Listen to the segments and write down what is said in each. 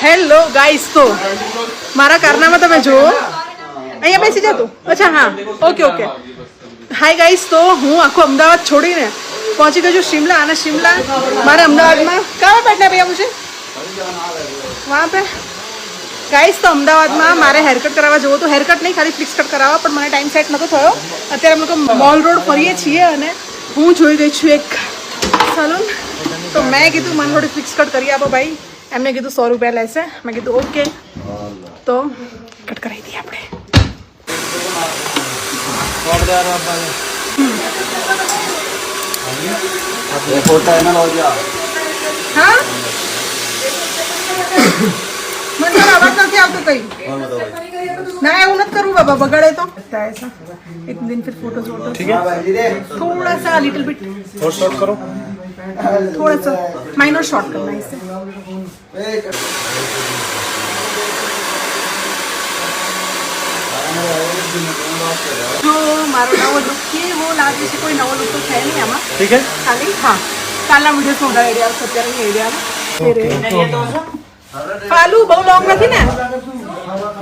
Hello guys, તો મારા કારનામાં તમે જુઓ, અહીંયા બેસી જતું. અચ્છા હા, ઓકે. હાય ગાઈસ, તો હું આખું અમદાવાદ છોડીને પહોંચી ગયો છું शिमला. અને शिमला મારે અમદાવાદમાં કहाँ बैठना भैया मुझे वहाँ पे ગાઈસ. તો અમદાવાદમાં મારે હેરકટ કરાવવા જવું તો હેરકટ નહીં, ખાલી ફિક્સ કટ કરાવવા, પણ મને ટાઈમ સેટ નહોતો થયો. અત્યારે અમે લોકો મોલ રોડ ફરીએ છીએ અને હું જોઈ ગઈ છું એક સલૂન. તો મેં કીધું મને થોડી ફિક્સ કટ કરી આપો ભાઈ. એમને કીધું 100 રૂપિયા લેશે. મેં કીધું ઓકે, તો કટ કરાવી દઈએ આપણે. હા મને અવાજ નથી આવતો કઈ. ના એવું નથી કરવું બાબા, બગાડે તો ऐसा एक दिन फिर फोटोज वोटोज ठीक है. थोड़ा सा लिटिल बिट और शॉर्ट करो, थोड़ा सा माइनर शॉर्ट करना है इससे. जो મારો નવો લુક કેવો લાગે છે, કોઈ નવો લુક તો છે નહીં આમાં. ठीक है. ખાલી હા કાલના મુજે થોડા આઈડિયા આવશે, અત્યારે નહીં આઈડિયા. फालू बहु लॉन्ग નથી ને,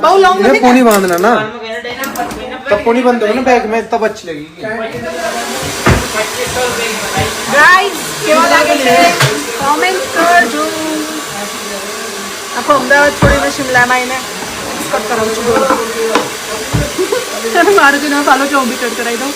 बहु लॉन्ग इन्हें નથી. पोनी बांधना ना, तब पोनी बंद होगा ना बैग में, तब अच्छी लगेगी. ગાઈસ કેવો લાગે છે કોમેન્ટ કરજો. આખો અમદાવાદ છોડીને શિમલામાં આવીને કટ કરાવું છું. મારું જો ના ફાલો જો હું બી કટ કરાવી દઉં.